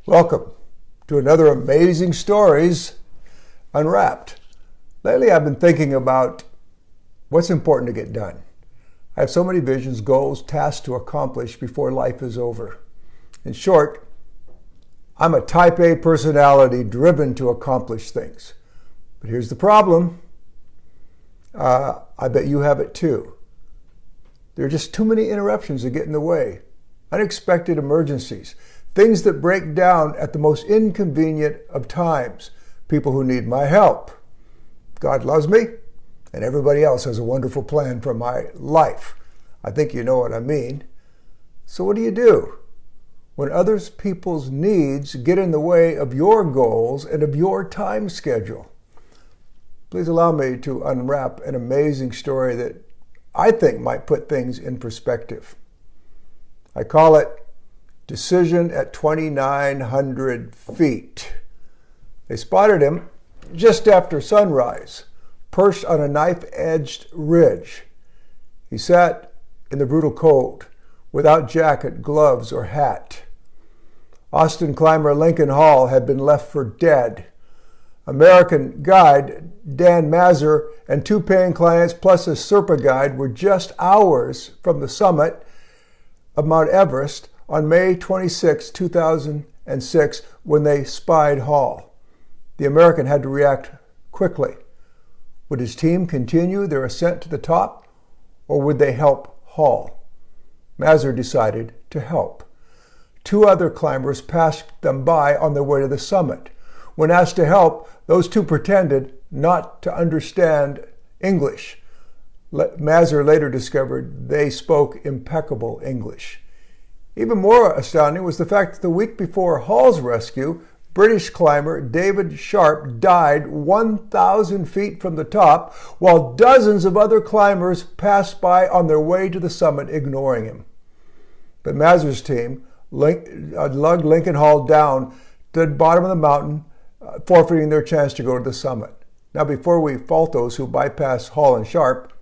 Welcome to another Amazing Stories Unwrapped. Lately I've been thinking about what's important to get done. I have so many visions, goals, tasks to accomplish before life is over. In short, I'm a type A personality driven to accomplish things. But here's the problem. I bet you have it too. There are just too many interruptions that get in the way. Unexpected emergencies. Things that break down at the most inconvenient of times. People who need my help. God loves me, and everybody else has a wonderful plan for my life. I think you know what I mean. So what do you do when other people's needs get in the way of your goals and of your time schedule? Please allow me to unwrap an amazing story that I think might put things in perspective. I call it Decision at 2,900 feet. They spotted him just after sunrise, perched on a knife-edged ridge. He sat in the brutal cold, without jacket, gloves, or hat. Austin climber Lincoln Hall had been left for dead. American guide Dan Mazur and two paying clients plus a Sherpa guide were just hours from the summit of Mount Everest on May 26, 2006, when they spied Hall. The American had to react quickly. Would his team continue their ascent to the top, or would they help Hall? Mazur decided to help. Two other climbers passed them by on their way to the summit. When asked to help, those two pretended not to understand English. Mazur later discovered they spoke impeccable English. Even more astounding was the fact that the week before Hall's rescue, British climber David Sharp died 1,000 feet from the top, while dozens of other climbers passed by on their way to the summit, ignoring him. But Mazur's team lugged Lincoln Hall down to the bottom of the mountain, forfeiting their chance to go to the summit. Now, before we fault those who bypass Hall and Sharp,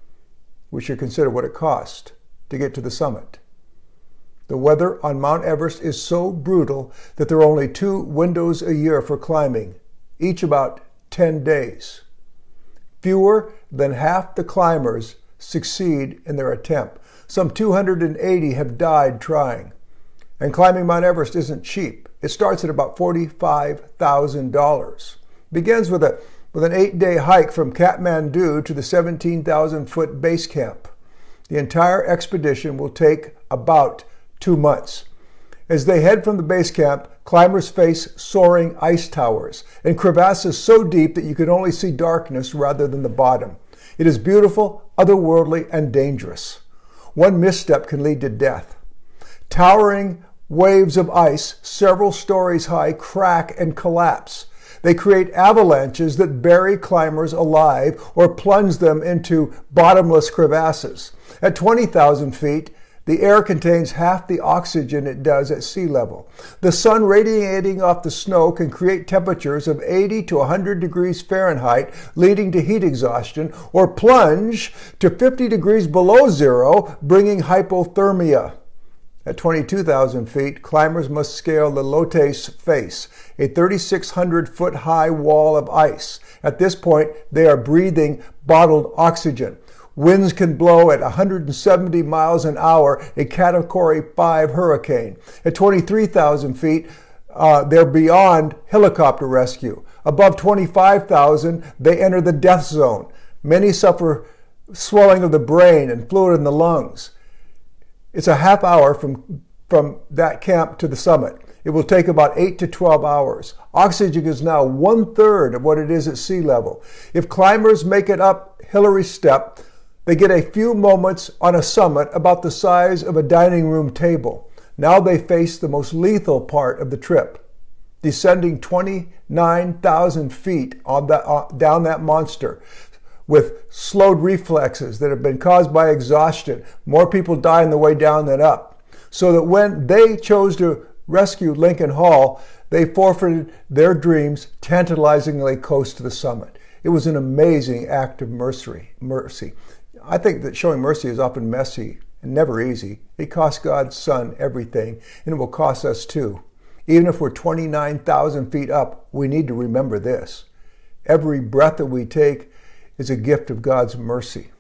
we should consider what it cost to get to the summit. The weather on Mount Everest is so brutal that there are only 2 windows a year for climbing, each about 10 days. Fewer than half the climbers succeed in their attempt. Some 280 have died trying. And climbing Mount Everest isn't cheap. It starts at about $45,000. Begins with an 8-day hike from Kathmandu to the 17,000-foot base camp. The entire expedition will take about 2 months. As they head from the base camp, climbers face soaring ice towers and crevasses so deep that you can only see darkness rather than the bottom. It is beautiful, otherworldly, and dangerous. One misstep can lead to death. Towering waves of ice, several stories high, crack and collapse. They create avalanches that bury climbers alive or plunge them into bottomless crevasses. At 20,000 feet, the air contains half the oxygen it does at sea level. The sun radiating off the snow can create temperatures of 80 to 100 degrees Fahrenheit, leading to heat exhaustion, or plunge to 50 degrees below zero, bringing hypothermia. At 22,000 feet, climbers must scale the Lotes face, a 3,600-foot high wall of ice. At this point, they are breathing bottled oxygen. Winds can blow at 170 miles an hour, a Category 5 hurricane. At 23,000 feet, they're beyond helicopter rescue. Above 25,000, they enter the death zone. Many suffer swelling of the brain and fluid in the lungs. It's a half hour from that camp to the summit. It will take about 8 to 12 hours. Oxygen is now 1/3 of what it is at sea level. If climbers make it up Hillary Step, they get a few moments on a summit about the size of a dining room table. Now they face the most lethal part of the trip, descending 29,000 feet down that monster with slowed reflexes that have been caused by exhaustion. More people die on the way down than up. So that when they chose to rescue Lincoln Hall, they forfeited their dreams tantalizingly close to the summit. It was an amazing act of mercy. I think that showing mercy is often messy and never easy. It cost God's Son everything, and it will cost us too. Even if we're 29,000 feet up, we need to remember this. Every breath that we take is a gift of God's mercy.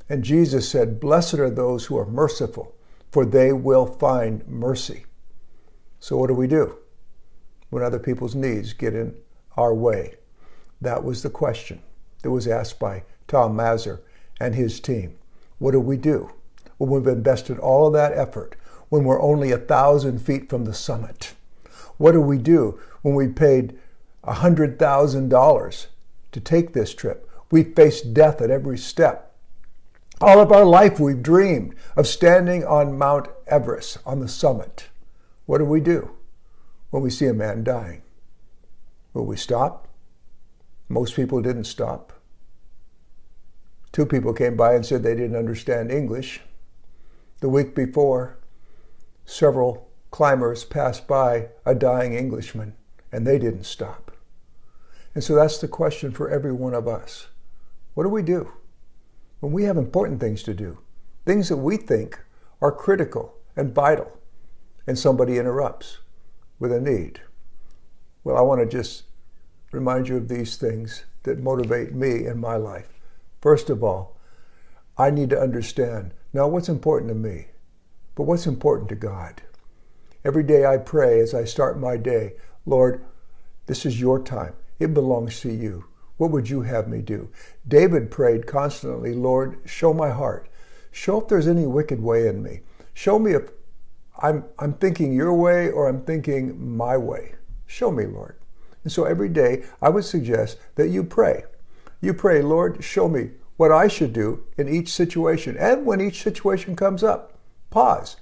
And Jesus said, "Blessed are those who are merciful, for they will find mercy." So what do we do when other people's needs get in our way? That was the question that was asked by Tom Mazur and his team. What do we do when we've invested all of that effort, when we're only 1,000 feet from the summit? What do we do when we paid $100,000 to take this trip? We faced death at every step. All of our life we've dreamed of standing on Mount Everest, on the summit. What do we do when we see a man dying? Will we stop? Most people didn't stop. 2 people came by and said they didn't understand English. The week before, several climbers passed by a dying Englishman, and they didn't stop. And so that's the question for every one of us. What do we do when we have important things to do, things that we think are critical and vital, and somebody interrupts with a need? Well, I want to just remind you of these things that motivate me in my life. First of all, I need to understand not what's important to me, but what's important to God. Every day I pray as I start my day, "Lord, this is your time. It belongs to you. What would you have me do?" David prayed constantly, "Lord, show my heart. Show if there's any wicked way in me. Show me if I'm thinking your way or I'm thinking my way. Show me, Lord." And so every day I would suggest that you pray. You pray, "Lord, show me what I should do in each situation." And when each situation comes up, pause.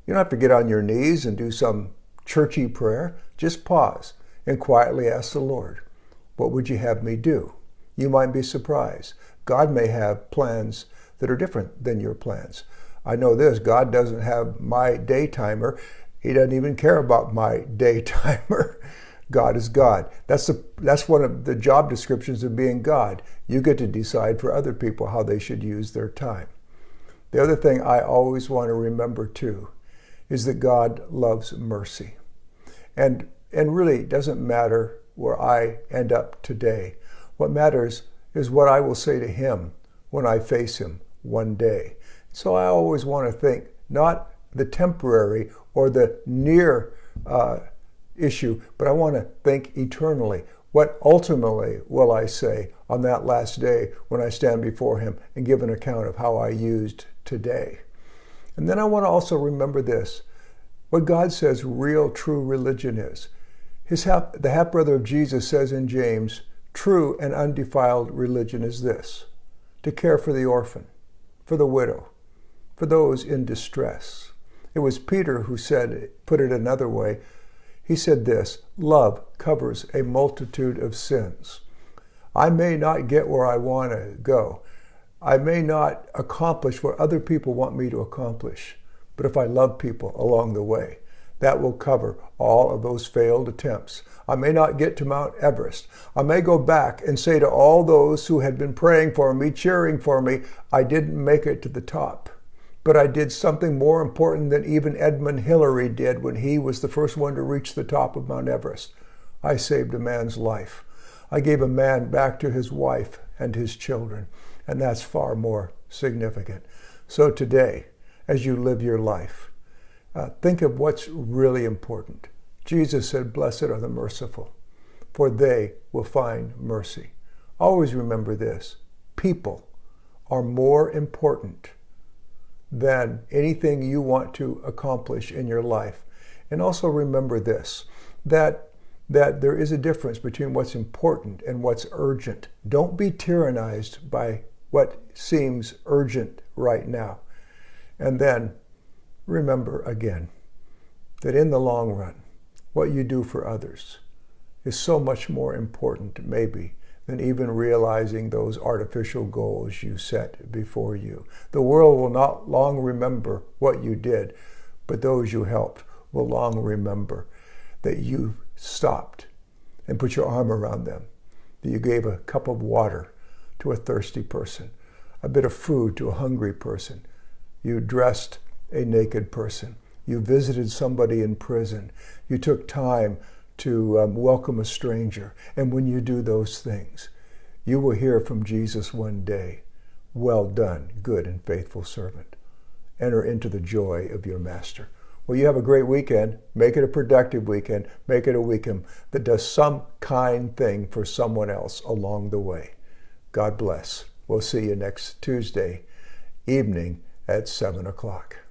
You don't have to get on your knees and do some churchy prayer. Just pause and quietly ask the Lord, "What would you have me do?" You might be surprised. God may have plans that are different than your plans. I know this, God doesn't have my day timer. He doesn't even care about my day timer. God is God. That's one of the job descriptions of being God. You get to decide for other people how they should use their time. The other thing I always want to remember too is that God loves mercy. And really it doesn't matter where I end up today. What matters is what I will say to him when I face him one day. So I always want to think not the temporary or the near issue, but I want to think eternally. What ultimately will I say on that last day when I stand before him and give an account of how I used today? And then I want to also remember this, what God says real, true religion is. The half-brother of Jesus says in James, true and undefiled religion is this: to care for the orphan, for the widow, for those in distress. It was Peter who put it another way. He said this: love covers a multitude of sins. I may not get where I want to go. I may not accomplish what other people want me to accomplish. But if I love people along the way, that will cover all of those failed attempts. I may not get to Mount Everest. I may go back and say to all those who had been praying for me, cheering for me, I didn't make it to the top. But I did something more important than even Edmund Hillary did when he was the first one to reach the top of Mount Everest. I saved a man's life. I gave a man back to his wife and his children, and that's far more significant. So today, as you live your life, think of what's really important. Jesus said, blessed are the merciful, for they will find mercy. Always remember this: people are more important than anything you want to accomplish in your life. And also remember this, that there is a difference between what's important and what's urgent. Don't be tyrannized by what seems urgent right now. And then remember again that in the long run, what you do for others is so much more important maybe than even realizing those artificial goals you set before you. The world will not long remember what you did, but those you helped will long remember that you stopped and put your arm around them, that you gave a cup of water to a thirsty person, a bit of food to a hungry person, you dressed a naked person. You visited somebody in prison. You took time to welcome a stranger. And when you do those things, you will hear from Jesus one day, "Well done, good and faithful servant. Enter into the joy of your master." Well, you have a great weekend. Make it a productive weekend. Make it a weekend that does some kind thing for someone else along the way. God bless. We'll see you next Tuesday evening at 7 o'clock.